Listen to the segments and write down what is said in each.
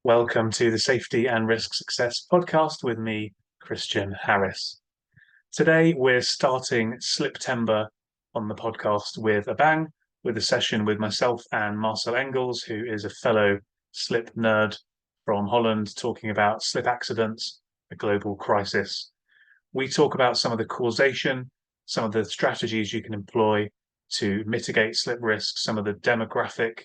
Welcome to the Safety and Risk Success podcast with me, Christian Harris. Today, we're starting Sliptember on the podcast with a bang, with a session with myself and Marcel Engels, who is a fellow slip nerd from Holland, talking about slip accidents, a global crisis. We talk about some of the causation, some of the strategies you can employ to mitigate slip risks, some of the demographic,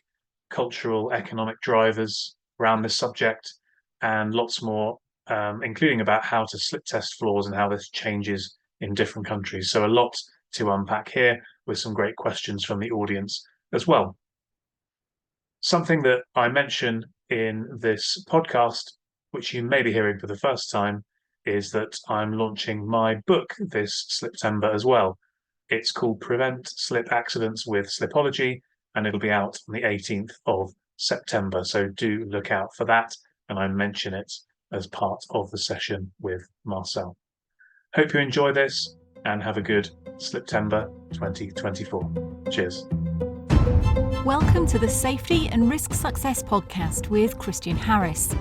cultural, economic drivers around this subject, and lots more, including about how to slip test floors and how this changes in different countries. So a lot to unpack here with some great questions from the audience as well. Something that I mention in this podcast, which you may be hearing for the first time, is that I'm launching my book this Sliptember as well. It's called Prevent Slip Accidents with Slipology, and it'll be out on the 18th of September. So do look out for that, and I mention it as part of the session with Marcel. Hope you enjoy this and have a good Sliptember 2024. Cheers. Welcome to the Safety and Risk Success podcast with Christian Harris.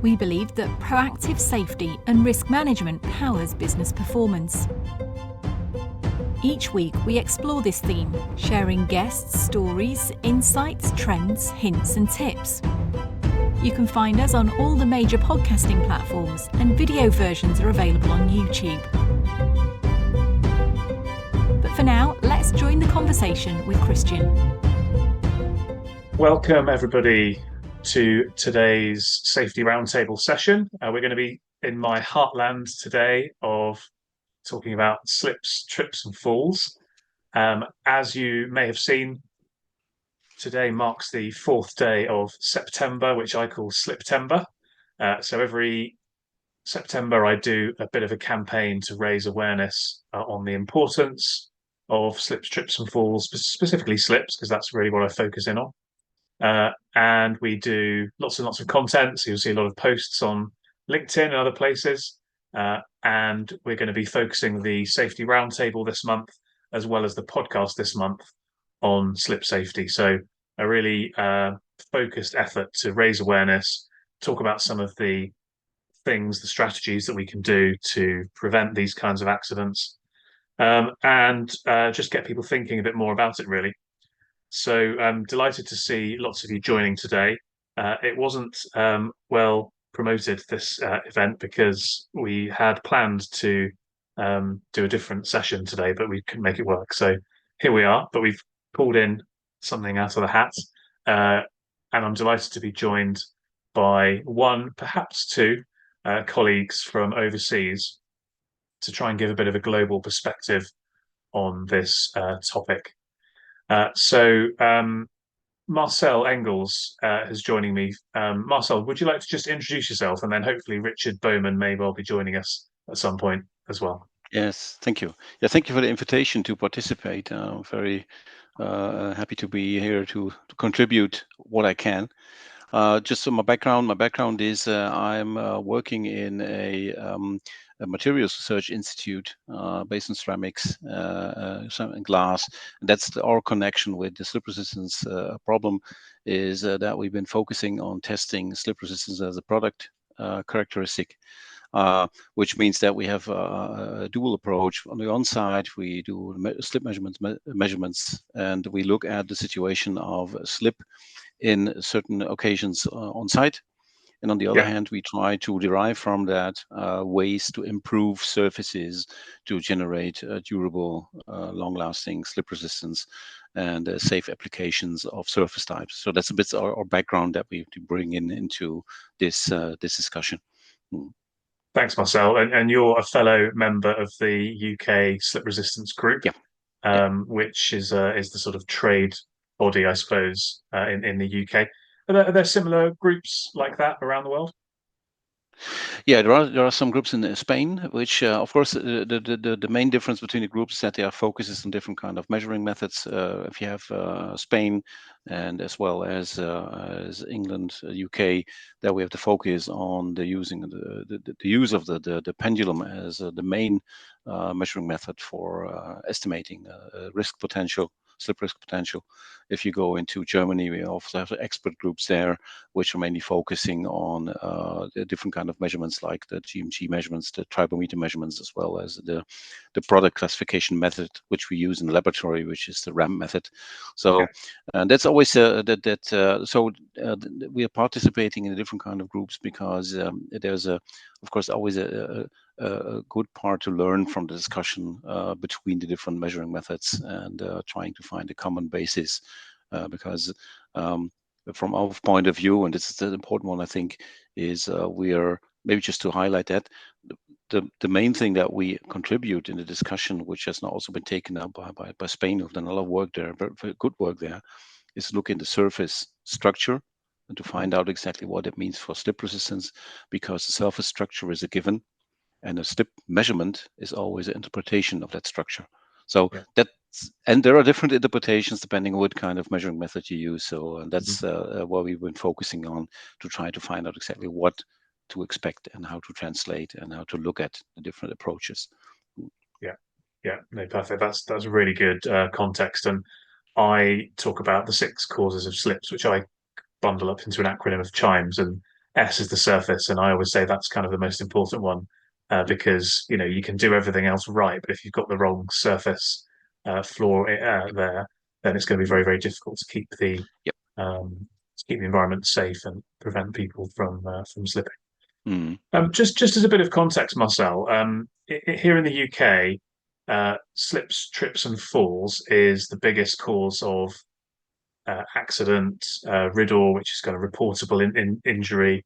We believe that proactive safety and risk management powers business performance. Each week we explore this theme, sharing guests, stories, insights, trends, hints and tips. You can find us on all the major podcasting platforms, and video versions are available on YouTube. But for now, let's join the conversation with Christian. Welcome everybody to today's Safety Roundtable session. We're going to be in my heartland today of talking about slips, trips and falls. As you may have seen, today marks the 4th day of September, which I call Sliptember. So every September I do a bit of a campaign to raise awareness on the importance of slips, trips and falls, specifically slips, because that's really what I focus in on. And we do lots and lots of content, so you'll see a lot of posts on LinkedIn and other places. And we're going to be focusing the Safety Roundtable this month, as well as the podcast this month, on slip safety. So a really focused effort to raise awareness, talk about some of the things, the strategies that we can do to prevent these kinds of accidents, and just get people thinking a bit more about it, really. So I'm delighted to see lots of you joining today. It wasn't well promoted, this event, because we had planned to do a different session today, but we couldn't make it work. So here we are, but we've pulled in something out of the hat. And I'm delighted to be joined by one, perhaps two, colleagues from overseas to try and give a bit of a global perspective on this topic. So Marcel Engels is joining me. Marcel, would you like to just introduce yourself, and then hopefully Richard Bowman may well be joining us at some point as well. Yes, thank you. Yeah, thank you for the invitation to participate. I'm very happy to be here to contribute what I can. Just so my background is I'm working in a materials research institute based on ceramics and glass. And that's our connection with the slip resistance problem is that we've been focusing on testing slip resistance as a product characteristic. Which means that we have a dual approach. On the on-site, we do slip measurements, and we look at the situation of slip in certain occasions on-site. And on the other hand, we try to derive from that ways to improve surfaces to generate durable, long-lasting slip resistance and safe applications of surface types. So that's a bit our background that we bring into this discussion. Thanks, Marcel. And you're a fellow member of the UK Slip Resistance Group, which is the sort of trade body, I suppose, in the UK. Are there similar groups like that around the world? Yeah, there are some groups in Spain, which of course the main difference between the groups is that their focus is on different kind of measuring methods. If you have Spain and as well as England, UK, that we have to focus on the use of the pendulum as the main measuring method for estimating risk potential. Slip risk potential. If you go into Germany, we also have expert groups there which are mainly focusing on the different kind of measurements like the GMG measurements, the tribometer measurements, as well as the product classification method, which we use in the laboratory, which is the RAM method. So that's always we are participating in different kind of groups because there's of course always a good part to learn from the discussion between the different measuring methods and trying to find a common basis because from our point of view, and this is the important one, I think, is we are, maybe just to highlight that, the main thing that we contribute in the discussion, which has now also been taken up by Spain, who've done a lot of work there, but very good work there, is look in the surface structure and to find out exactly what it means for slip resistance, because the surface structure is a given and a slip measurement is always an interpretation of that structure. So and there are different interpretations depending on what kind of measuring method you use. So that's what we've been focusing on, to try to find out exactly what to expect and how to translate and how to look at the different approaches. No, perfect. That's really good context. And I talk about the 6 causes of slips, which I bundle up into an acronym of CHIMES, and S is the surface. And I always say that's kind of the most important one because you can do everything else right, but if you've got the wrong surface floor there, then it's going to be very, very difficult to keep the environment safe and prevent people from slipping. Just as a bit of context, Marcel, here in the UK, slips, trips, and falls is the biggest cause of accident, RIDDOR, which is kind of reportable injury.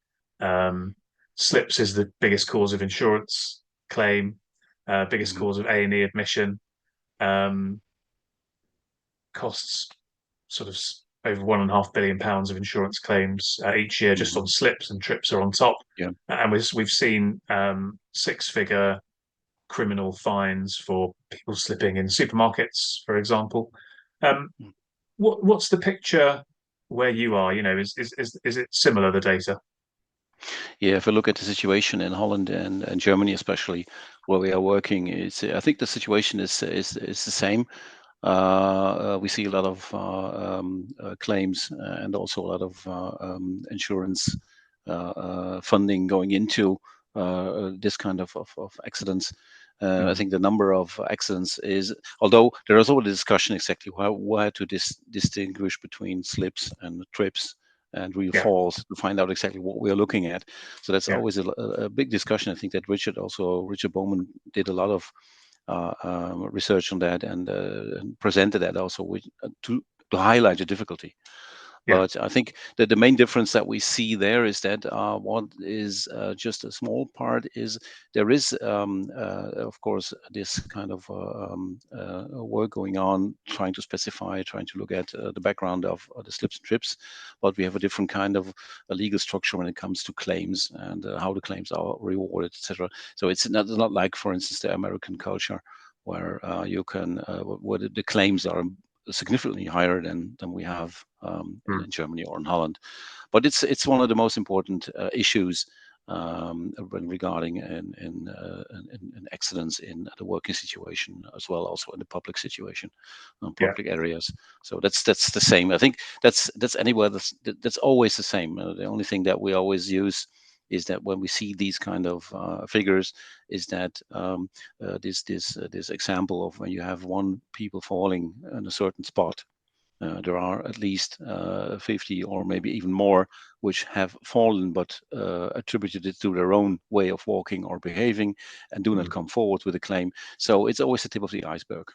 Slips is the biggest cause of insurance claim, biggest cause of A&E admission. Costs sort of over £1.5 billion of insurance claims each year just on slips, and trips are on top. And we've seen 6-figure criminal fines for people slipping in supermarkets, for example. What's the picture where you are? Is it similar, the data? Yeah, if I look at the situation in Holland and Germany, especially where we are working, I think the situation is the same. We see a lot of claims and also a lot of insurance funding going into this kind of accidents. I think the number of accidents is, although there is always a discussion exactly where to distinguish between slips and trips and real falls to find out exactly what we're looking at. So that's always a big discussion. I think that Richard Bowman did a lot of research on that and presented that also to highlight the difficulty. But I think that the main difference that we see there is that what is just a small part is there is, of course, this kind of work going on, trying to specify, trying to look at the background of the slips and trips. But we have a different kind of a legal structure when it comes to claims and how the claims are rewarded, etc. So it's not like, for instance, the American culture where you can, where the claims are significantly higher than we have in Germany or in Holland. But it's one of the most important issues regarding in accidents in the working situation, as well also in the public situation, public areas. So that's the same. I think that's anywhere that's always the same. The only thing that we always use is that when we see these kind of figures, is that this example of when you have one people falling in a certain spot, there are at least 50 or maybe even more which have fallen but attributed it to their own way of walking or behaving and do not come forward with a claim. So it's always the tip of the iceberg.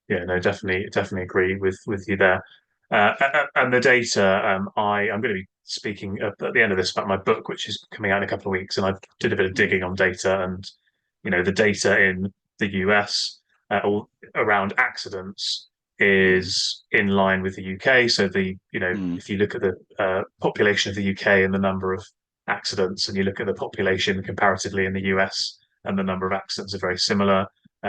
No, definitely agree with you there. And the data, I'm going to be speaking at the end of this about my book, which is coming out in a couple of weeks, and I did a bit of digging on data, and the data in the US all around accidents is in line with the UK. So if you look at the population of the UK and the number of accidents, and you look at the population comparatively in the US, and the number of accidents are very similar.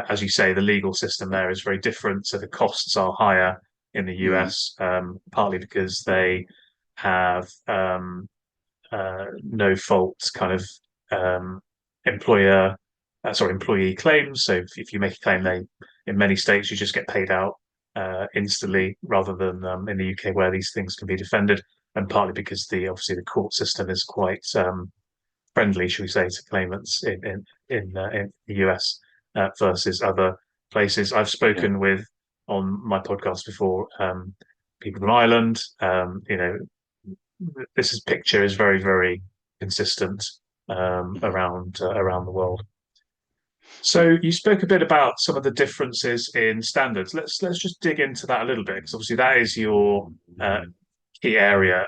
As you say, the legal system there is very different, so the costs are higher in the US, partly because they have no fault kind of employee claims. So if you make a claim, in many states you just get paid out instantly, rather than in the UK where these things can be defended. and partly because obviously the court system is quite friendly, should we say, to claimants in the US versus other places. I've Yeah. spoken with on my podcast before people from Ireland. This picture is very, very consistent Mhm. around the world. Yeah. So you spoke a bit about some of the differences in standards. Let's just dig into that a little bit, because obviously that is your key area.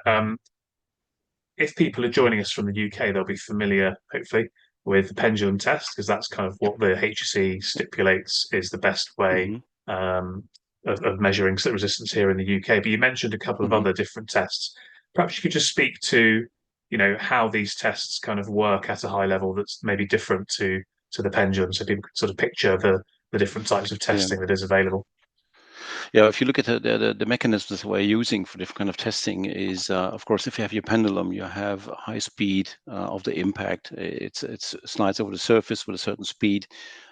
If people are joining us from the UK, they'll be familiar, hopefully, with the pendulum test, because that's kind of what the HSE stipulates is the best way Hmm. um, of measuring slip resistance here in the UK. But you mentioned a couple of Hmm. other different tests. Perhaps you could just speak to, how these tests kind of work at a high level that's maybe different to the pendulum, so people can sort of picture the different types of Yeah. testing that is available. Yeah, if you look at the mechanisms we're using for different kind of testing is, of course, if you have your pendulum, you have high speed of the impact. It slides over the surface with a certain speed.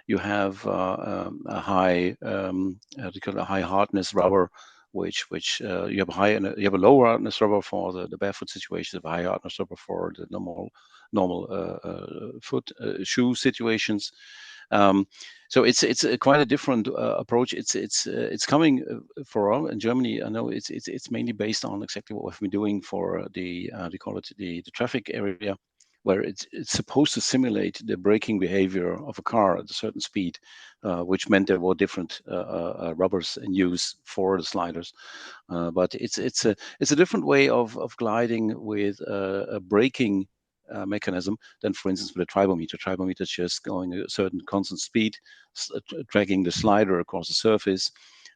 You have a high, how do you call it, a high hardness rubber, which you have you have a lower hardness rubber for the barefoot situation, a high hardness rubber for the normal foot shoe situations. Um, so it's quite a different approach. It's coming for all in Germany. I know it's mainly based on exactly what we've been doing for they call it the traffic area, where it's supposed to simulate the braking behavior of a car at a certain speed, which meant there were different rubbers in use for the sliders. But it's a different way of gliding with a braking mechanism than, for instance, with a tribometer. Tribometer is just going a certain constant speed, dragging the slider across the surface.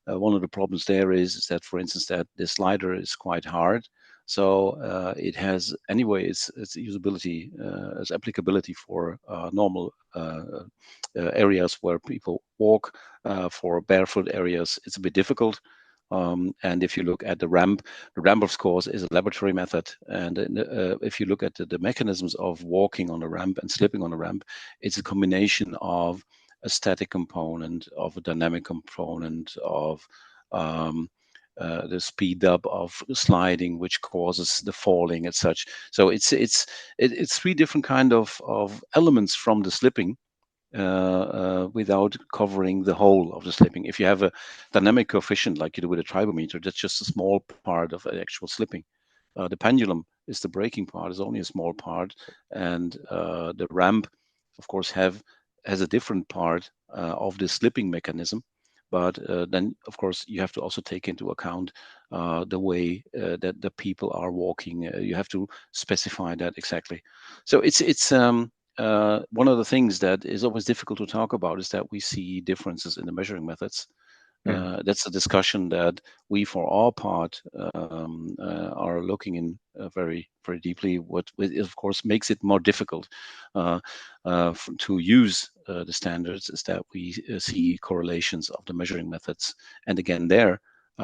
One of the problems there is that, for instance, that the slider is quite hard. So it has anyway its usability, its applicability for normal areas where people walk. For barefoot areas, it's a bit difficult. And if you look at the ramp, of course, is a laboratory method. And if you look at the mechanisms of walking on a ramp and slipping on a ramp, it's a combination of a static component, of a dynamic component, of the speed up of sliding, which causes the falling and such. So it's three different kind of elements from the slipping without covering the whole of the slipping. If you have a dynamic coefficient like you do with a tribometer, that's just a small part of actual slipping. The pendulum is the braking part, is only a small part, and the ramp, of course, has a different part of the slipping mechanism. But then, of course, you have to also take into account the way that the people are walking. You have to specify that exactly. So it's one of the things that is always difficult to talk about is that we see differences in the measuring methods. Mm, That's a discussion that we, for our part, are looking in very, very deeply. What, of course, makes it more difficult to use the standards is that we see correlations of the measuring methods. And again, there,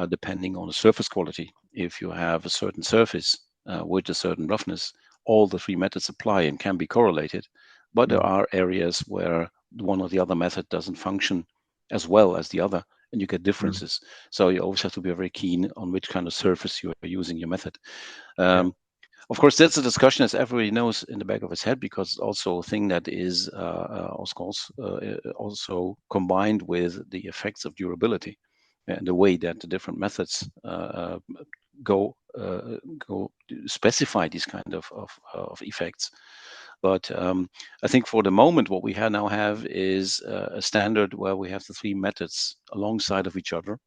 depending on the surface quality, if you have a certain surface with a certain roughness, all the three methods apply and can be correlated. But there mm, are areas where one or the other method doesn't function as well as the other, and you get mm, differences. So you always have to be very keen on which kind of surface you are using your method. yeah, Um, of course, that's a discussion as everybody knows in the back of his head, because it's also a thing that is, of course, also combined with the effects of durability and the way that the different methods go go specify these kind of effects. But I think for the moment, what we now have is a standard where we have the three methods alongside of each other,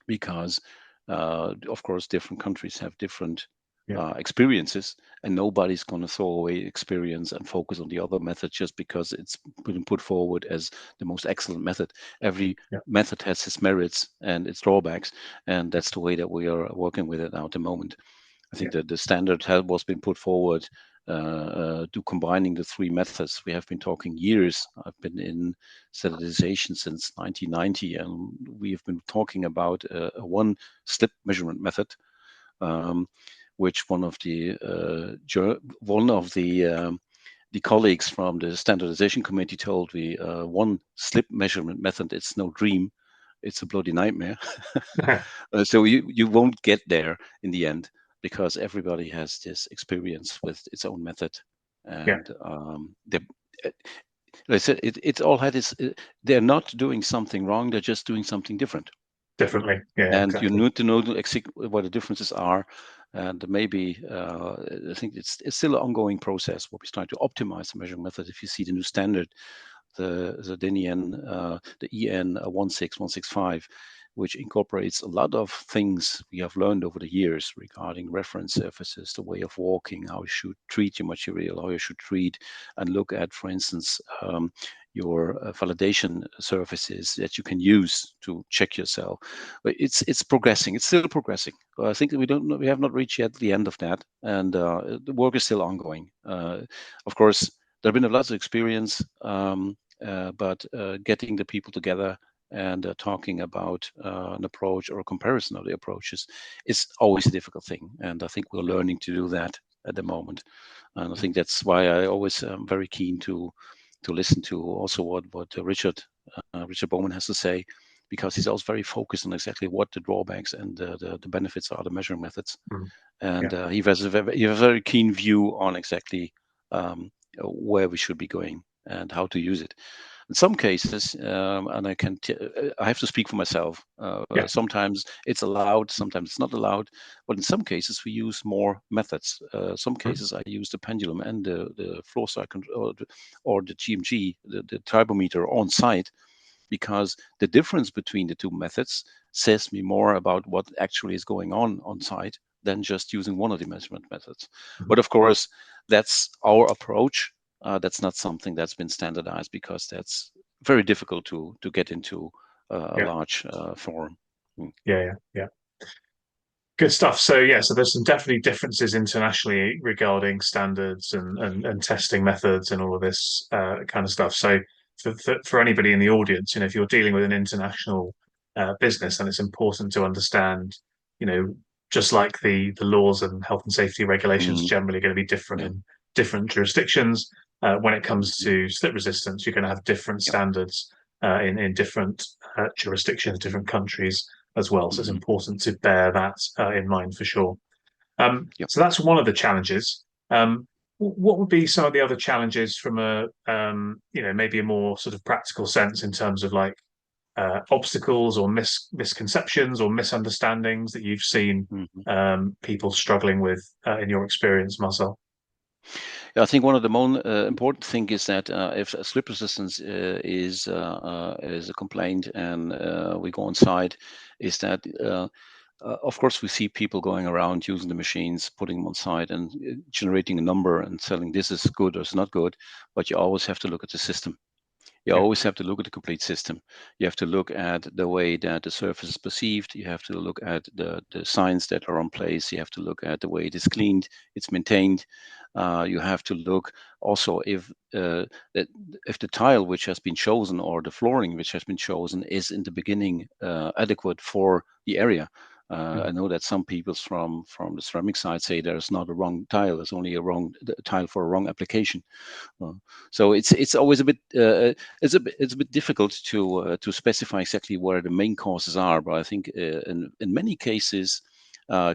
because, of course, different countries have different yeah, experiences, and nobody's going to throw away experience and focus on the other method just because it's been put forward as the most excellent method. Every yeah, method has its merits and its drawbacks, and that's the way that we are working with it now at the moment. I yeah, think that the standard was been put forward to combining the three methods. We have been talking years. I've been in standardization since 1990, and we have been talking about a one slip measurement method, um, which one of the colleagues from the standardization committee told me, one slip measurement method, it's no dream, it's a bloody nightmare. So you won't get there in the end. because everybody has this experience with its own method, Yeah, and like I said, it's all had this. They're not doing something wrong; they're just doing something different, differently. Yeah, and you exactly. need to know what the differences are. And maybe I think it's still an ongoing process. What we're trying to optimize the measuring method. If you see the new standard, the DIN the EN 16165, which incorporates a lot of things we have learned over the years regarding reference surfaces, the way of walking, how you should treat your material, how you should treat and look at, for instance, your validation surfaces that you can use to check yourself. But it's progressing. It's still progressing. I think we have not reached yet the end of that, and the work is still ongoing. Of course, there have been a lot of experience, but getting the people together and talking about an approach or a comparison of the approaches is always a difficult thing. And I think we're learning to do that at the moment. And I think that's why I always am very keen to listen to also what Richard Bowman has to say, because he's also very focused on exactly what the drawbacks and the benefits are, the measuring methods. Mm. And Yeah. he has a very keen view on exactly where we should be going and how to use it. In some cases, and I have to speak for myself. Yeah. Sometimes it's allowed, sometimes it's not allowed. But in some cases, we use more methods. Some Mm. cases, I use the pendulum and the floor cycle or the GMG, the tribometer on site, because the difference between the two methods says me more about what actually is going on site than just using one of the measurement methods. Mhm. But of course, that's our approach. That's not something that's been standardized, because that's very difficult to get into a Yeah. large forum. Mm. Yeah. Yeah. Yeah. Good stuff. So yeah, so there's some definitely differences internationally regarding standards and testing methods and all of this kind of stuff. So for anybody in the audience, if you're dealing with an international business, then it's important to understand, you know, just like the laws and health and safety regulations Mm. generally going to be different Yeah. in different jurisdictions. When it comes Mm-hmm. to slip resistance, you're going to have different Yeah. standards in different jurisdictions, different countries as well. So it's Mm-hmm. important to bear that in mind for sure. Yeah. So that's one of the challenges. What would be some of the other challenges from a maybe a more sort of practical sense in terms of like obstacles or misconceptions or misunderstandings that you've seen Mm-hmm. people struggling with in your experience, Marcel? Yeah, I think one of the more important thing is that if a slip resistance is a complaint and we go on site, is that of course we see people going around using the machines, putting them on site and generating a number and telling this is good or it's not good, but you always have to look at the system. You Yeah. always have to look at the complete system. You have to look at the way that the surface is perceived. You have to look at the signs that are on place. You have to look at the way it is cleaned, it's maintained. You have to look also that if the tile which has been chosen or the flooring which has been chosen is in the beginning adequate for the area. I Mm. know that some people from the ceramic side say there's not a wrong tile, there's only a wrong tile for a wrong application. Uh, so it's always a bit it's a bit difficult to specify exactly where the main causes are. But I think in many cases,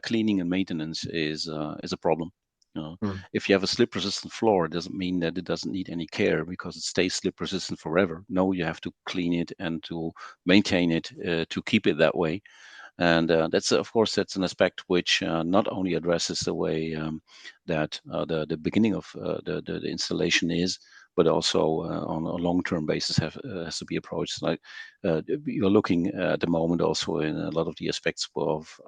cleaning and maintenance is a problem. Mm. If you have a slip resistant floor, it doesn't mean that it doesn't need any care because it stays slip resistant forever. No, you have to clean it and to maintain it to keep it that way. And that's of course that's an aspect which not only addresses the way that the beginning of the installation is, but also on a long-term basis has to be approached. Like you're looking at the moment also in a lot of the aspects of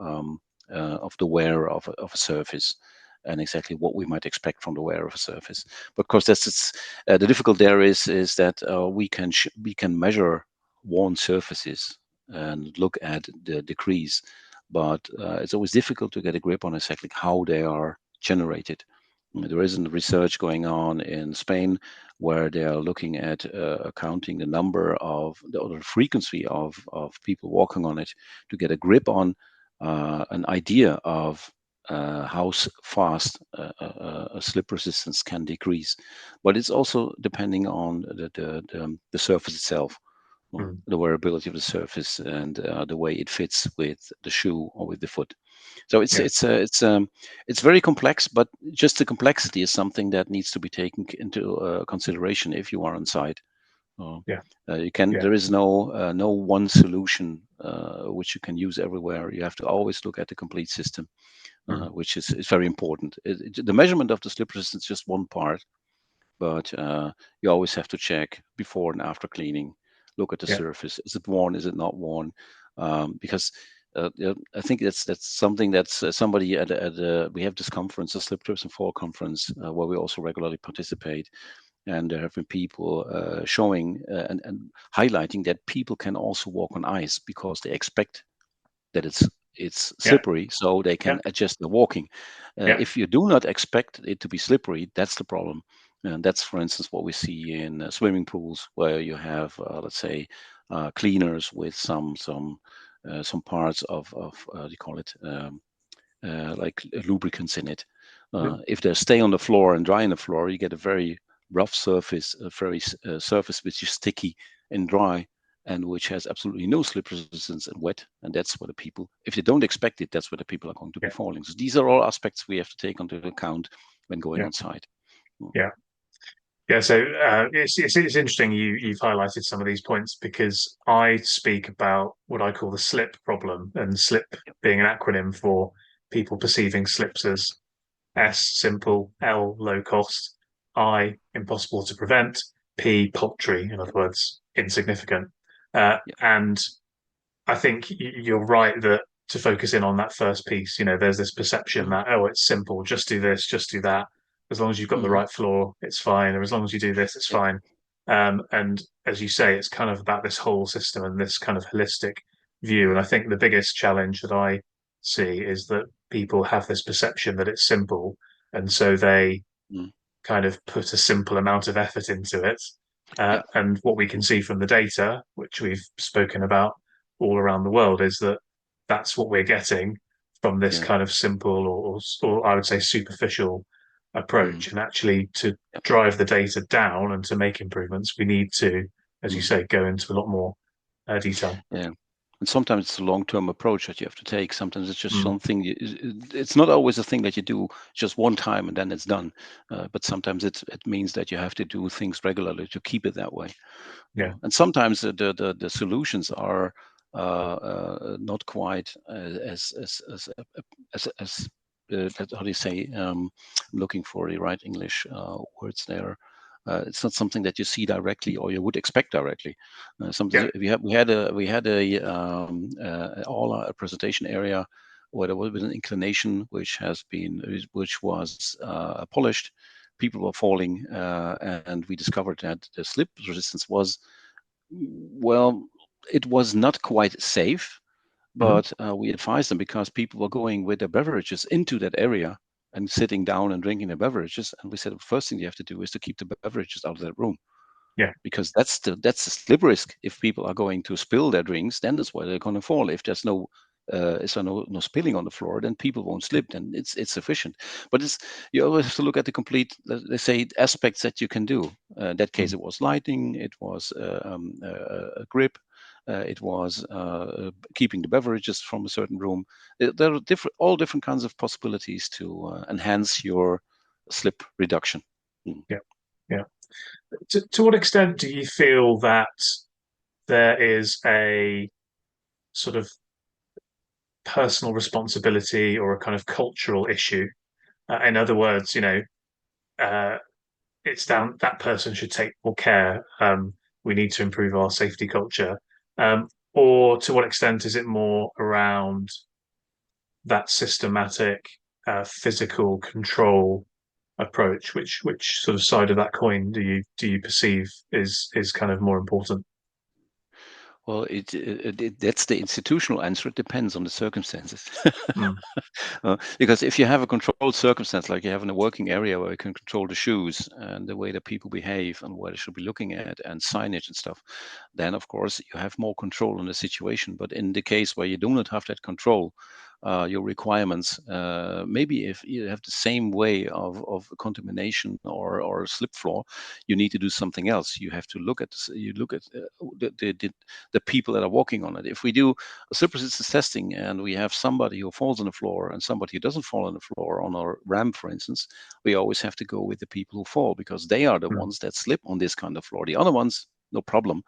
the wear of a surface and exactly what we might expect from the wear of a surface. But of course, the difficult there is that we can measure worn surfaces and look at the decrease. But it's always difficult to get a grip on exactly how they are generated. There isn't research going on in Spain where they are looking at counting the number of or the frequency of people walking on it to get a grip on an idea of how fast a slip resistance can decrease. But it's also depending on the surface itself, Mm. the wearability of the surface and the way it fits with the shoe or with the foot. So Yeah. it's very complex, but just the complexity is something that needs to be taken into consideration if you are on site. Uh, Yeah. you can. Yeah. There is no one solution which you can use everywhere. You have to always look at the complete system, Mm. which is very important. The measurement of the slip resistance is just one part, but you always have to check before and after cleaning. Look at the Yeah. surface. Is it worn? Is it not worn? Because yeah, I think that's something that's somebody at we have this conference, the Slip Trips and Fall conference, where we also regularly participate, and there have been people showing and highlighting that people can also walk on ice because they expect that it's Yeah. slippery, so they Yeah. can adjust the walking. Yeah. If you do not expect it to be slippery, that's the problem. And that's, for instance, what we see in swimming pools, where you have, let's say, cleaners with some parts of you call it like lubricants in it. If they stay on the floor and dry on the floor, you get a very rough surface, a very surface which is sticky and dry, and which has absolutely no slip resistance and wet. And that's where the people, if they don't expect it, that's where the people are going to be Yeah. falling. So these are all aspects we have to take into account when going Yeah. on site. Mm. Yeah. Yeah, so it's interesting you've highlighted some of these points because I speak about what I call the slip problem, and slip Yep. being an acronym for people perceiving slips as S simple, L low cost, I impossible to prevent, P paltry, in other words, insignificant. Yep. And I think you're right that to focus in on that first piece, there's this perception Mm. that, oh, it's simple, just do this, just do that. As long as you've got the Mm. right floor, it's fine. Or as long as you do this, it's Yep. fine. And as you say, it's kind of about this whole system and this kind of holistic view. And I think the biggest challenge that I see is that people have this perception that it's simple. And so they Mm. kind of put a simple amount of effort into it. Yep. And what we can see from the data, which we've spoken about all around the world, is that that's what we're getting from this Yeah. kind of simple or I would say superficial Mm. approach. And actually, to Yep. drive the data down and to make improvements, we need to, as you Mm. say, go into a lot more detail. Yeah. And sometimes it's a long-term approach that you have to take. Sometimes it's just Mm, something. It's not always a thing that you do just one time and then it's done. But sometimes it means that you have to do things regularly to keep it that way. yeah, And sometimes the solutions are not quite as how do you say? I'm looking for the right English words there. It's not something that you see directly or you would expect directly. yeah, Something we had a presentation area where there was an inclination which was polished. People were falling, and we discovered that the slip resistance was, well, it was not quite safe, mhm, but we advised them because people were going with their beverages into that area and sitting down and drinking their beverages. And we said the first thing you have to do is to keep the beverages out of that room, yeah, because that's the slip risk. If people are going to spill their drinks, then that's where they're going to fall. If there's no spilling on the floor, then people won't slip. Then it's sufficient. But you always have to look at the complete, let's say, aspects that you can do. In that case, mm, it was lighting, it was a grip, it was keeping the beverages from a certain room. There are all different kinds of possibilities to enhance your slip reduction. Mm. yeah, yeah. To what extent do you feel that there is a sort of personal responsibility or a kind of cultural issue? In other words, uh, it's down that person should take more care. We need to improve our safety culture. Or to what extent is it more around that systematic physical control approach? Which sort of side of that coin do you perceive is kind of more important? Well, that's the institutional answer. It depends on the circumstances. Mm, Because if you have a controlled circumstance, like you have in a working area where you can control the shoes and the way that people behave and what they should be looking at and signage and stuff, then of course you have more control on the situation. But in the case where you do not have that control, your requirements. Maybe if you have the same way of contamination or slip floor, you need to do something else. You have to look at the people that are walking on it. If we do a slip resistance testing and we have somebody who falls on the floor and somebody who doesn't fall on the floor on our ramp, for instance, we always have to go with the people who fall because they are the Mm. ones that slip on this kind of floor. The other ones, no problem.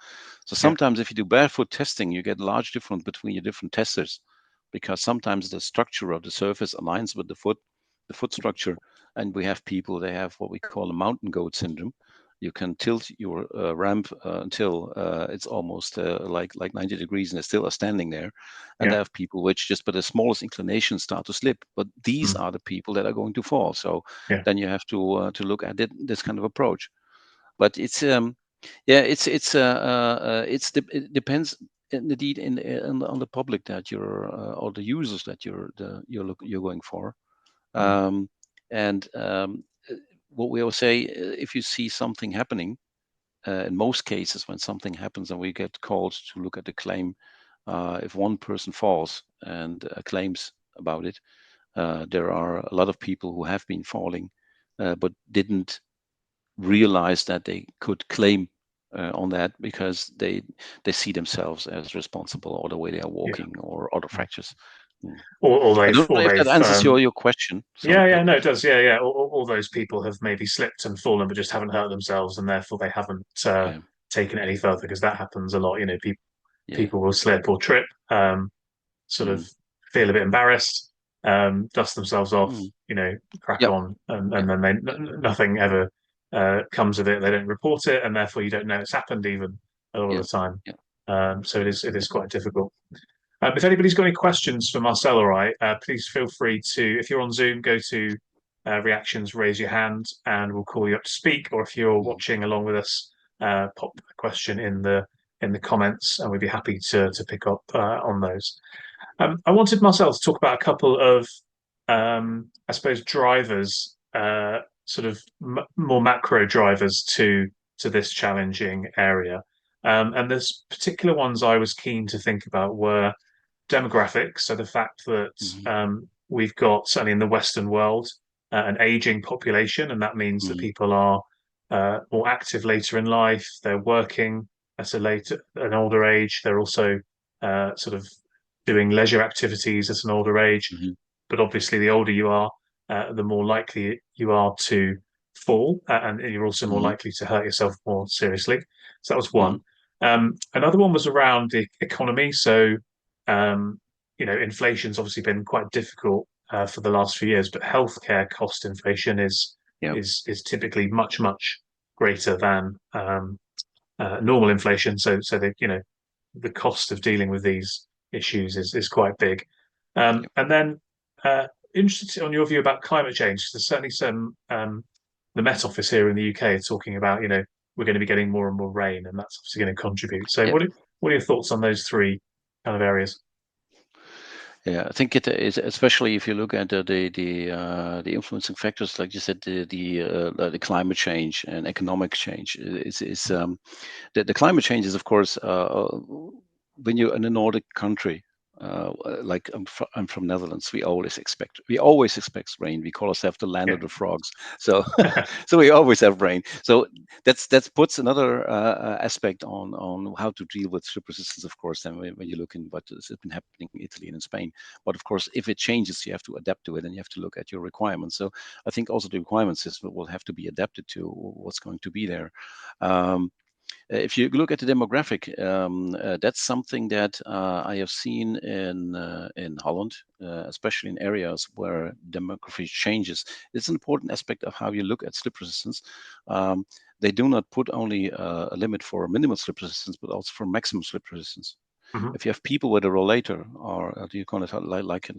So Yeah. sometimes if you do barefoot testing, you get a large difference between your different testers because sometimes the structure of the surface aligns with the foot structure. And we have people, they have what we call a mountain goat syndrome. You can tilt your ramp until it's almost like 90 degrees and they still are standing there. And Yeah. there have people which just by the smallest inclination start to slip. But these Mm. are the people that are going to fall. So Yeah. then you have to look at this kind of approach. But yeah, it depends indeed on the public that you're or the users that you're going for. Mm. Um, and what we always say, if you see something happening, in most cases when something happens and we get called to look at the claim, if one person falls and claims about it, there are a lot of people who have been falling, but didn't realize that they could claim on that because they see themselves as responsible or the way they are Yeah. walking or other Yeah. fractures. Mm. Or I they've, don't know if that answers your question. So yeah, yeah, no, it does. Yeah, yeah. All those people have maybe slipped and fallen, but just haven't hurt themselves, and therefore they haven't yeah, taken it any further because that happens a lot. yeah, People will slip or trip, sort of mm, feel a bit embarrassed, dust themselves off, mm, crack yep, on, yeah, and then nothing ever comes of it. They don't report it, and therefore you don't know it's happened even a lot of yeah, the time. yeah, So it yeah. is quite difficult. If anybody's got any questions for Marcel or I, please feel free to, if you're on Zoom, go to reactions, raise your hand, and we'll call you up to speak. Or if you're Mm, watching along with us, pop a question in the comments, and we'd be happy to pick up on those. I wanted Marcel to talk about a couple of, I suppose, drivers, sort of more macro drivers to this challenging area. And there's particular ones I was keen to think about were demographics. So the fact that mhm, we've got, certainly in the Western world, an aging population, and that means that mhm, people are more active later in life. They're working at an older age. They're also sort of doing leisure activities at an older age. mhm, But obviously, the older you are, the more likely you are to fall, and you're also more mhm, likely to hurt yourself more seriously. So that was one. mhm, Another one was around the economy. So, um, inflation's obviously been quite difficult for the last few years, but healthcare cost inflation yeah, is typically much greater than normal inflation. So the cost of dealing with these issues is quite big. yeah, And then interested on your view about climate change. There's certainly some the Met Office here in the UK are talking about we're going to be getting more and more rain, and that's obviously going to contribute. So yeah. what are your thoughts on those three kind of areas? Yeah, I think it is, especially if you look at the influencing factors, like you said, the climate change and economic change is the climate change is, of course, when you're in a Nordic country, like I'm from Netherlands, we always expect rain. We call ourselves the land Yeah, of the frogs, so so we always have rain. So that puts another aspect on how to deal with slip resistance, of course. Then when you look in what has been happening in Italy and in Spain, but of course, if it changes, you have to adapt to it, and you have to look at your requirements. So I think also the requirements will have to be adapted to what's going to be there. Um, if you look at the demographic, that's something that I have seen in Holland, especially in areas where demography changes. It's an important aspect of how you look at slip resistance. Um, they do not put only a limit for minimal slip resistance, but also for maximum slip resistance. hmm If you have people with a rollator, or do you call it like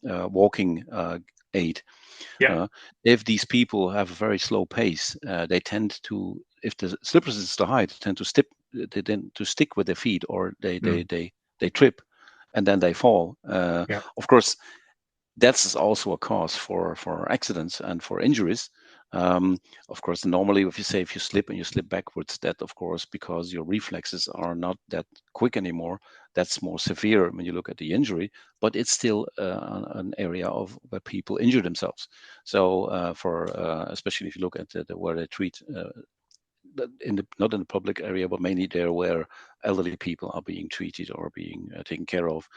walking aid, yeah, uh, if these people have a very slow pace, they tend to, if the slip resistance is too high, they tend to stick with their feet, or mm, they trip, and then they fall. yeah, Of course, that's also a cause for accidents and for injuries. Um, of course, normally, if you slip and you slip backwards, that of course because your reflexes are not that quick anymore, that's more severe when you look at the injury. But it's still an area of where people injure themselves. So for especially if you look at where they treat not in the public area, but mainly there where elderly people are being treated or being taken care of.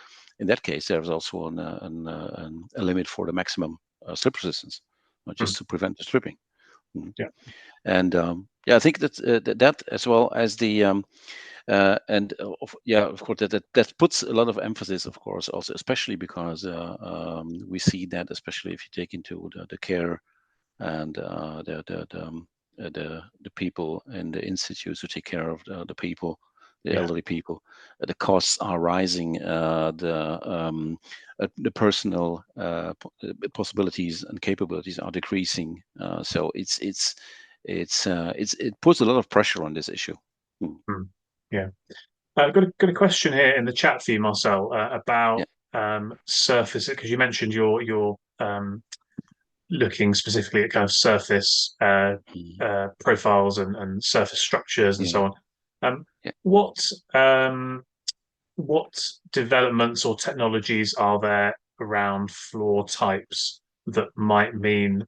In that case, there's also a limit for the maximum slip resistance, Mm. just to prevent the slipping. Mhm. Yeah. And yeah, I think that as well as the yeah, of course, that puts a lot of emphasis, of course, also especially because we see that especially if you take into the care and the people in the institutes who take care of the people, the Yeah. elderly people. The costs are rising. The personal possibilities and capabilities are decreasing. So it puts a lot of pressure on this issue. Mm. Mm. Yeah. Got a question here in the chat for you, Marcel, Yeah. about surface, because you mentioned your looking specifically at kind of surface Mm. profiles and surface structures and so Yeah. on. Um, Yeah. what um, what developments or technologies are there around floor types that might mean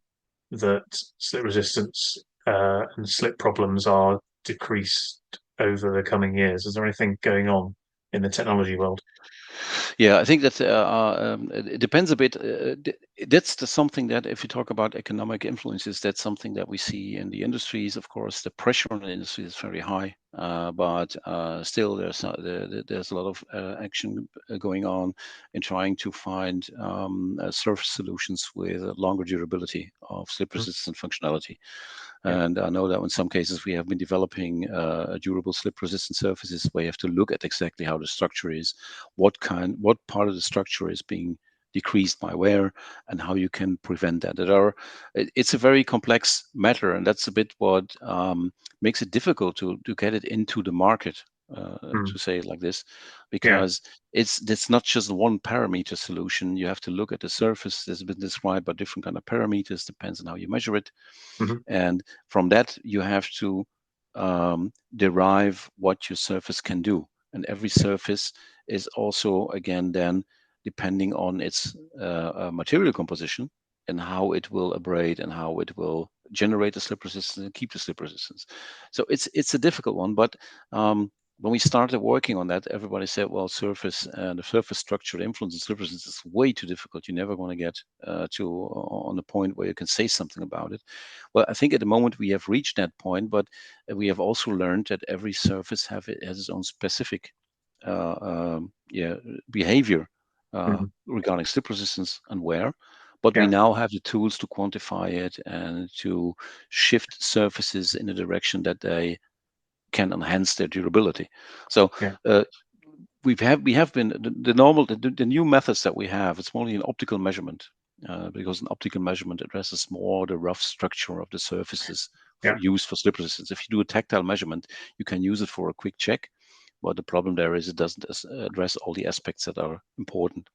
that slip resistance and slip problems are decreased over the coming years? Is there anything going on in the technology world? Yeah, I think that it depends a bit. That's something that, if you talk about economic influences, that's something that we see in the industries. Of course, the pressure on the industry is very high, but still, there's a lot of action going on in trying to find surface solutions with a longer durability of slip Mm. resistant functionality. Yeah. And I know that in some cases we have been developing durable slip-resistant surfaces where you have to look at exactly how the structure is, what part of the structure is being decreased by wear, and how you can prevent that. It's a very complex matter, and that's a bit what makes it difficult to get it into the market. Mm. To say it like this, Yeah. because it's not just one parameter solution. You have to look at the surface. That's been described by different kind of parameters. Depends on how you measure it, Hmm. and from that you have to derive what your surface can do. And every Yeah. surface is also again then depending on its material composition and how it will abrade and how it will generate the slip resistance and keep the slip resistance. So it's a difficult one, but when we started working on that, everybody said, well, the surface structure, the influence of slip resistance is way too difficult. You're never going to get to on the point where you can say something about it. Well, I think at the moment we have reached that point, but we have also learned that every surface has its own specific yeah, behavior Hmm. regarding slip resistance and wear. But we Yeah. now have the tools to quantify it and to shift surfaces in a direction that they can enhance their durability. So Yeah. uh, we have been the new methods that we have. It's mostly an optical measurement because an optical measurement addresses more the rough structure of the surfaces for Yeah. use for slip resistance. If you do a tactile measurement, you can use it for a quick check. But the problem there is it doesn't address all the aspects that are important.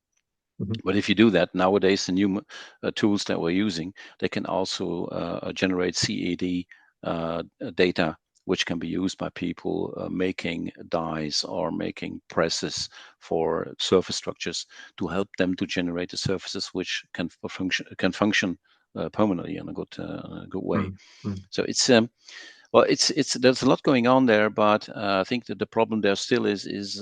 Hmm. But if you do that nowadays, the new tools that we're using, they can also generate CAD data, which can be used by people making dies or making presses for surface structures to help them to generate the surfaces which can function permanently in a good way. Mm. So well, it's there's a lot going on there, but I think that the problem there still is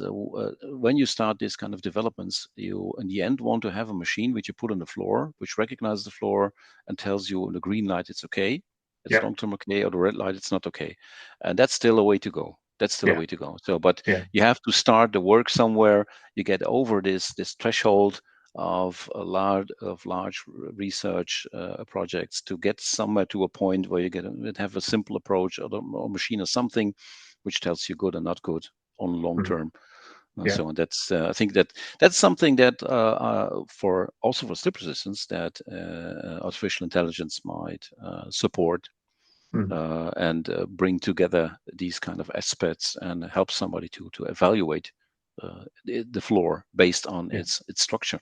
when you start this kind of developments, you in the end want to have a machine which you put on the floor, which recognizes the floor and tells you on the green light it's okay, it's Yeah. long term okay, or the red light it's not okay, and that's still a way to go. That's still a Yeah. way to go. So, but Yeah. you have to start the work somewhere. You get over this threshold of large research projects to get somewhere to a point where you have a simple approach or machine or something which tells you good and not good on long Mm. term. Yeah. So that's I think that's something that for also for slip resistance that artificial intelligence might support Mm. and bring together these kind of aspects and help somebody to evaluate the floor based on Yeah. its structure.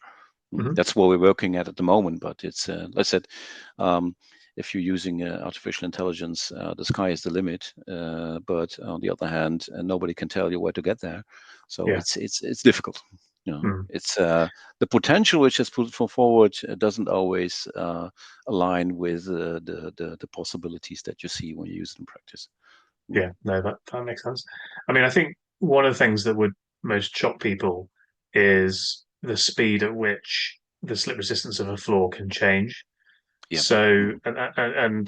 Hmm. That's what we're working at the moment. But it's, like I said, if you're using artificial intelligence, the sky is the limit. But on the other hand, nobody can tell you where to get there. So Yeah. it's difficult. Mm. It's the potential which is put forward doesn't always align with the possibilities that you see when you use it in practice. Yeah, no, that makes sense. I mean, I think one of the things that would most shock people is the speed at which the slip resistance of a floor can change. Yeah. So, Mhm. and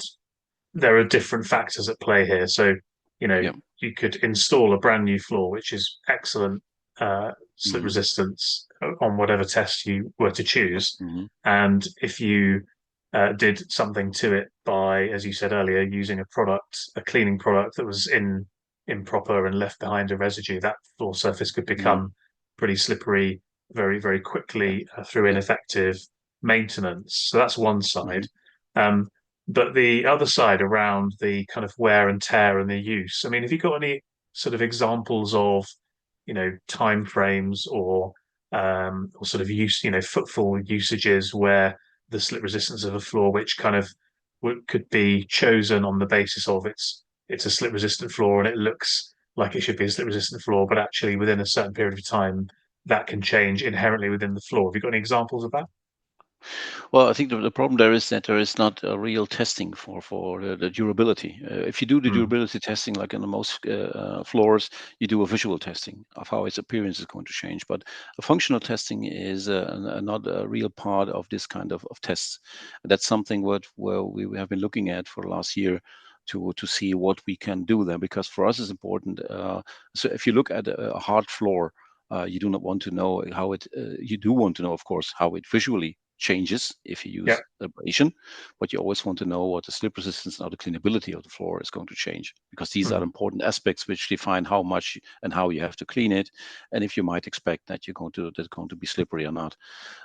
there are different factors at play here. So, Yeah. you could install a brand new floor, which is excellent slip Hmm. resistance on whatever test you were to choose. Hmm. And if you did something to it by, as you said earlier, using a cleaning product that was improper and left behind a residue, that floor surface could Hmm. become pretty slippery very, very quickly through Yeah. ineffective maintenance. So that's one Hmm. side. Um, but the other side around the kind of wear and tear and the use, I mean, have you got any sort of examples of, time frames or sort of use, footfall usages where the slip resistance of a floor, which kind of could be chosen on the basis of it's a slip resistant floor and it looks like it should be a slip resistant floor, but actually within a certain period of time that can change inherently within the floor. Have you got any examples of that? Well, I think the problem there is that there is not a real testing for the durability. If you do the Mm, durability testing, like in the most floors, you do a visual testing of how its appearance is going to change. But a functional testing is not a real part of this kind of tests. That's something where we have been looking at for the last year to see what we can do there. Because for us, it's important. So if you look at a hard floor, you do not want to know how it. You do want to know, of course, how it visually changes if you yeah. use abrasion, but you always want to know what the slip resistance and the cleanability of the floor is going to change, because these are Mm, important aspects which define how much and how you have to clean it, and if you might expect that that's going to be slippery or not.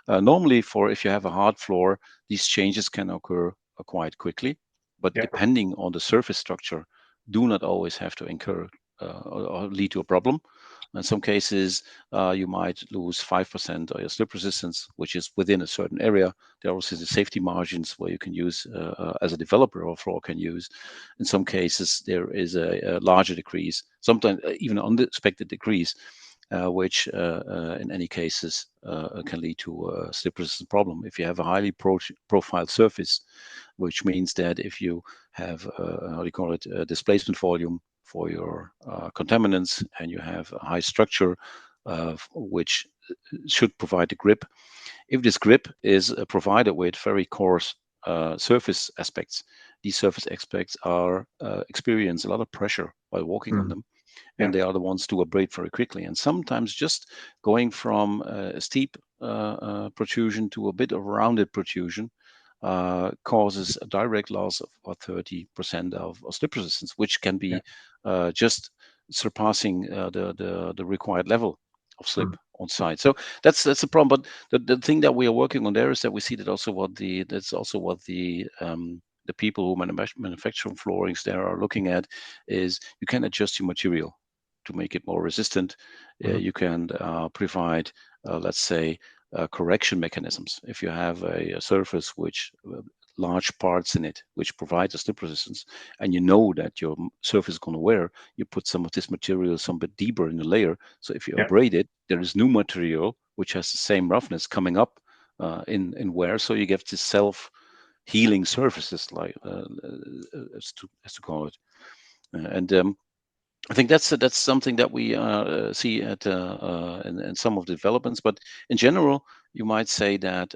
Normally, for if you have a hard floor, these changes can occur quite quickly, but yeah. depending on the surface structure, do not always have to incur or lead to a problem. In some cases, you might lose 5% of your slip resistance, which is within a certain area. There are also the safety margins where you can use, as a developer or floor can use. In some cases, there is a larger decrease, sometimes even unexpected decrease, which in any cases can lead to a slip resistance problem. If you have a highly profiled surface, which means that if you have, how do you call it, displacement volume for your contaminants, and you have a high structure which should provide a grip. If this grip is provided with very coarse surface aspects, these surface aspects are experience a lot of pressure while walking on Mm, them, yeah. and they are the ones to abrade very quickly. And sometimes just going from a steep protrusion to a bit of rounded protrusion causes a direct loss of about 30% of slip resistance, which can Yeah. be just surpassing the required level of slip Mm, on site. So that's a problem. But the thing that we are working on there is that we see that also that's also what the people who manufacture floorings there are looking at is you can adjust your material to make it more resistant. mhm. You can provide, let's say, correction mechanisms. If you have a surface which large parts in it which provide a slip resistance, and you know that your surface is going to wear, you put some of this material some bit deeper in the layer. So if you Yeah. abrade it, there is new material which has the same roughness coming up in wear. So you get this self healing surfaces, like as to call it. And I think that's something that we see in some of the developments. But in general, you might say that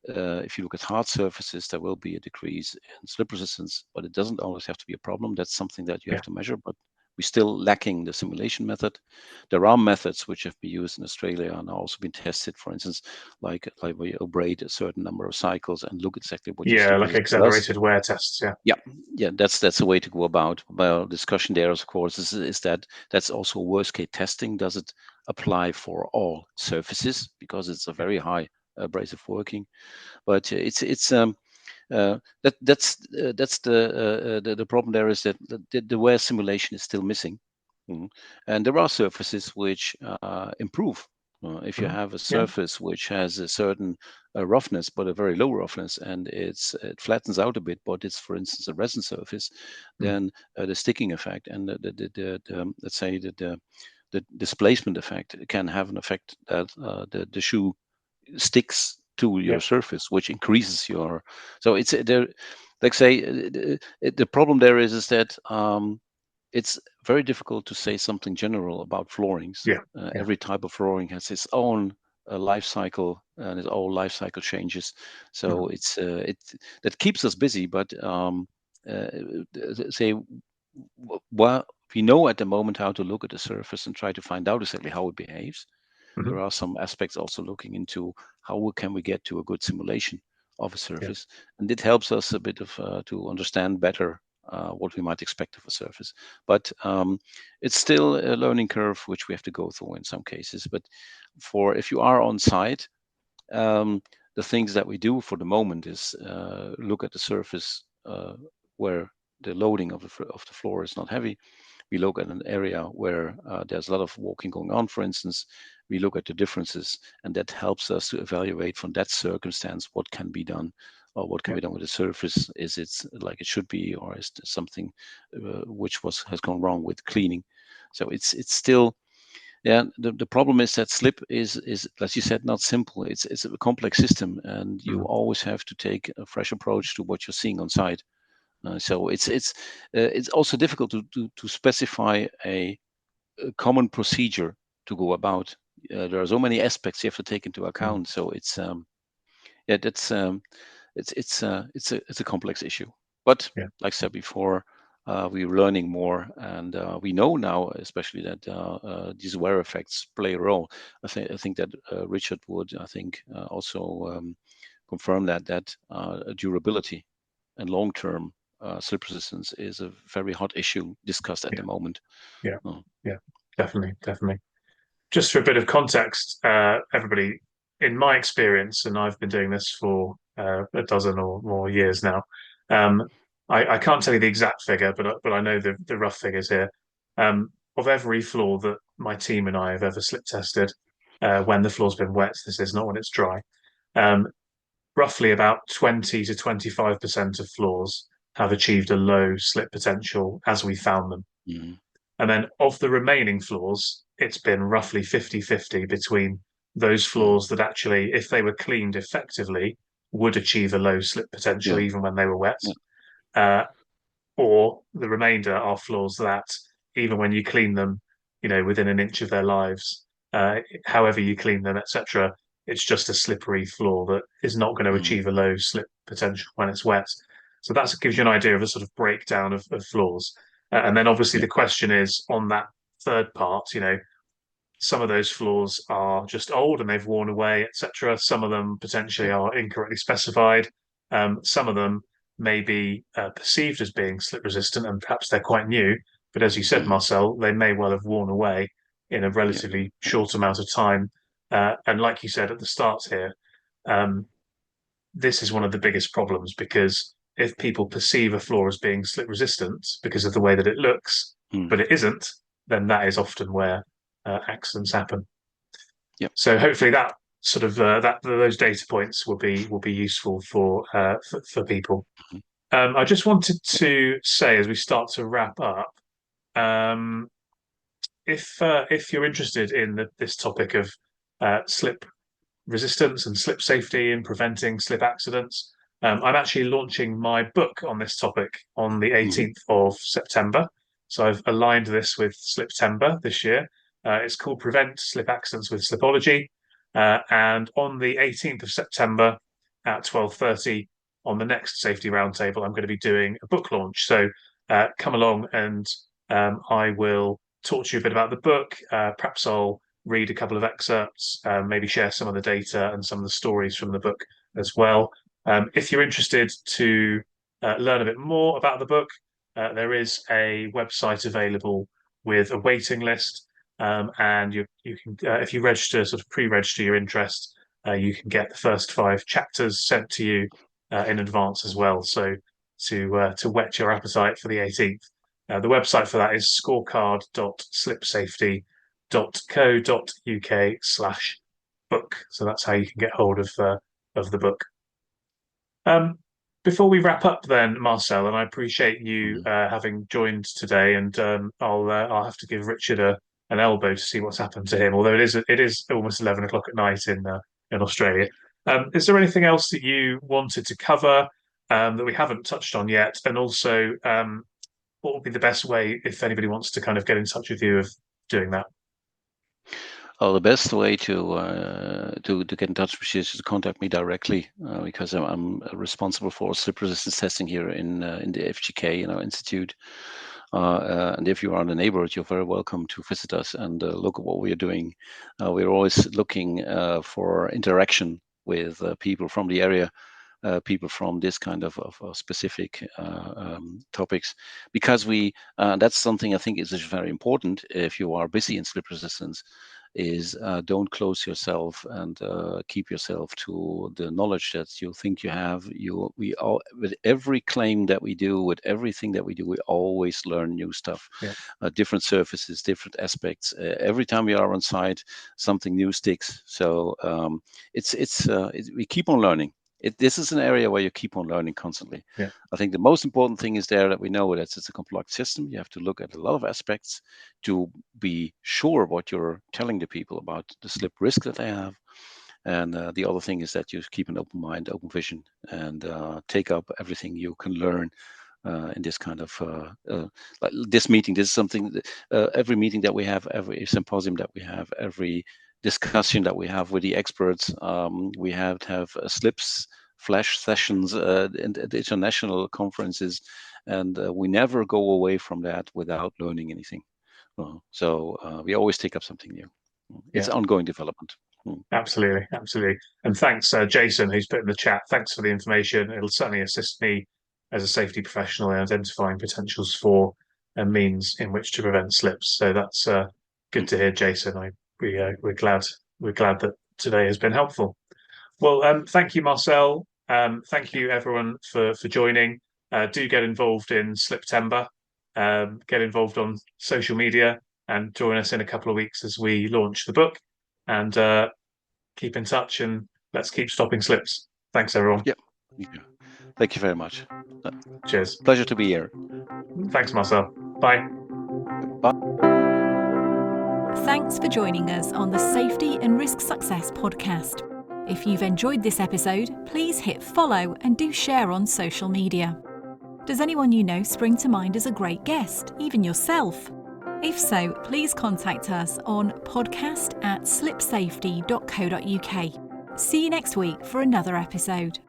if you look at hard surfaces, there will be a decrease in slip resistance, but it doesn't always have to be a problem. That's something that you Yeah. have to measure. But we're still lacking the simulation method. There are methods which have been used in Australia and are also been tested. For instance, like where you abrade a certain number of cycles and look exactly what your Yeah, slip like resistance does. accelerated wear tests. Yeah. Yeah, yeah, that's a way to go about. But our discussion there, of course, is that that's also worst case testing. Does it apply for all surfaces, because it's a Yeah. very high abrasive working? But that's the problem. There is that the wear simulation is still missing. Mhm. And there are surfaces which improve If you Mhm. have a Yeah. surface which has a certain roughness, but a very low roughness, and it flattens out a bit, but it's, for instance, a resin surface, Mm. then the sticking effect and let's say the displacement effect can have an effect that the shoe sticks to Yeah. your surface, which increases your. So it's there. Like say, the problem there is that it's very difficult to say something general about floorings. Yeah. Yeah. Every type of flooring has its own life cycle and its own life cycle changes. Mhm. So it that keeps us busy. But uh, say, well, we know at the moment how to look at the surface and try to find out exactly how it behaves. Mhm. There are some aspects also looking into how can we get to a good simulation of a Yeah. surface, and it helps us a bit of to understand better what we might expect of a surface. But it's still a learning curve which we have to go through in some cases. But for if you are on site, um, the things that we do for the moment is look at the surface where the loading of of the floor is not heavy. We look at an area where there's a lot of walking going on, for instance. We look at the differences, and that helps us to evaluate from that circumstance what can be done, or what can Yeah. be done with the surface. Is it like it should be, or is there something which has gone wrong with cleaning? So it's still, yeah. The problem is that slip is as you said, not simple. It's a complex system, and you Mhm. always have to take a fresh approach to what you're seeing on site. So it's also difficult to specify a common procedure to go about. There are so many aspects you have to take into Mm. account. So yeah, that's it's a complex issue. But Yeah. like I said before, we're learning more, and we know now, especially that these wear effects play a role. I think that Richard would, I think, also confirm that durability and long-term slip resistance is a very hot issue discussed at Yeah. the moment. Yeah. Uh, Yeah. Definitely. Definitely. Just for a bit of context, everybody, in my experience, and I've been doing this for a dozen or more years now, um, I can't tell you the exact figure, but I know the rough figures here. Of every floor that my team and I have ever slip tested, when the floor's been wet, this is not when it's dry. Um, Roughly about 20 to 25% of floors have achieved a low slip potential as we found them. mm, And then of the remaining floors, it's been roughly 50-50 between those mm, floors that actually, if they were cleaned effectively, would achieve a low slip potential yeah, even when they were wet. yeah, Uh, or the remainder are floors that, even when you clean them, within an inch of their lives, however you clean them, etc., it's just a slippery floor that is not going to mm, achieve a low slip potential when it's wet. So that gives you an idea of a sort of breakdown of floors. And then obviously yeah, the question is on that third part, some of those floors are just old and they've worn away, etc. Some of them potentially yeah, are incorrectly specified. Some of them may be perceived as being slip resistant and perhaps they're quite new. But as you said, mm, Marcel, they may well have worn away in a yeah, relatively yeah, short amount of time. And like you said at the start here, um, this is one of the biggest problems because if people perceive a floor as being slip resistant because of the way that it looks, mm, but it isn't, then that is often where accidents happen. yeah, So hopefully that sort of that those data points will be useful for people. mhm, I just wanted yeah, to say as we start to wrap up, um, if you're interested in this topic of slip resistance and slip safety and preventing slip accidents. I'm actually launching my book on this topic on the mhm, 18th of September. So I've aligned this with Sliptember this year. It's called Prevent Slip Accidents with Slipology. And on the 18th of September at 12:30 on the next safety roundtable, I'm going to be doing a book launch. So come along and I will talk to you a bit about the book. Perhaps I'll read a couple of excerpts, maybe share some of the data and some of the stories from the book as well. If you're interested to learn a bit more about the book, there is a website available with a waiting list, and you can, if you register, sort of pre-register your interest, you can get the first 5 chapters sent to you in advance as well. So to whet your appetite for the 18th. The website for that is scorecard.slipsafety.com slipsafety.co.uk/book. So that's how you can get hold of the book. Before we wrap up, then, Marcel, and I appreciate you Mhm. having joined today, and I'll have to give Richard an elbow to see what's happened to him. Although it is almost 11 o'clock at night in Australia. Is there anything else that you wanted to cover that we haven't touched on yet? And also, what would be the best way if anybody wants to kind of get in touch with you of doing that? Oh, the best way to get in touch with you is to contact me directly because I'm responsible for slip resistance testing here in the FGK in our institute. And if you are in the neighborhood, you're very welcome to visit us and look at what we are doing. We're always looking for interaction with people from the area, people from this kind of specific topics, because that's something I think is very important if you are busy in slip resistance, is don't close yourself and keep yourself to the knowledge that you think you have. We all, with every claim that we do, with everything that we do, we always learn new stuff, Yeah, different surfaces, different aspects. Every time we are on site, something new sticks. So we keep on learning. This is an area where you keep on learning constantly. yeah, I think the most important thing is there that we know that it's a complex system. You have to look at a lot of aspects to be sure what you're telling the people about the slip risk that they have. And the other thing is that you keep an open mind, open vision, and take up everything you can learn in this kind of like this meeting. This is something that, every meeting that we have, every symposium that we have, every discussion that we have with the experts. We have to have slips flash sessions at the international conferences, and we never go away from that without learning anything. So we always take up something new. It's yeah. ongoing development. Absolutely, absolutely. And thanks, Jason, who's put in the chat. Thanks for the information. It'll certainly assist me as a safety professional in identifying potentials for and means in which to prevent slips. So that's good Mm. to hear, Jason. We're glad that today has been helpful. Well, thank you, Marcel. Thank you, everyone, for joining. Do get involved in Sliptember. Get involved on social media and join us in a couple of weeks as we launch the book. And keep in touch and let's keep stopping slips. Thanks, everyone. Yeah. Thank you. Thank you very much. Cheers. Pleasure to be here. Thanks, Marcel. Bye. Bye. Thanks for joining us on the Safety and Risk Success podcast. If you've enjoyed this episode, please hit follow and do share on social media. Does anyone you know spring to mind as a great guest, even yourself? If so, please contact us on podcast@slipsafety.co.uk. See you next week for another episode.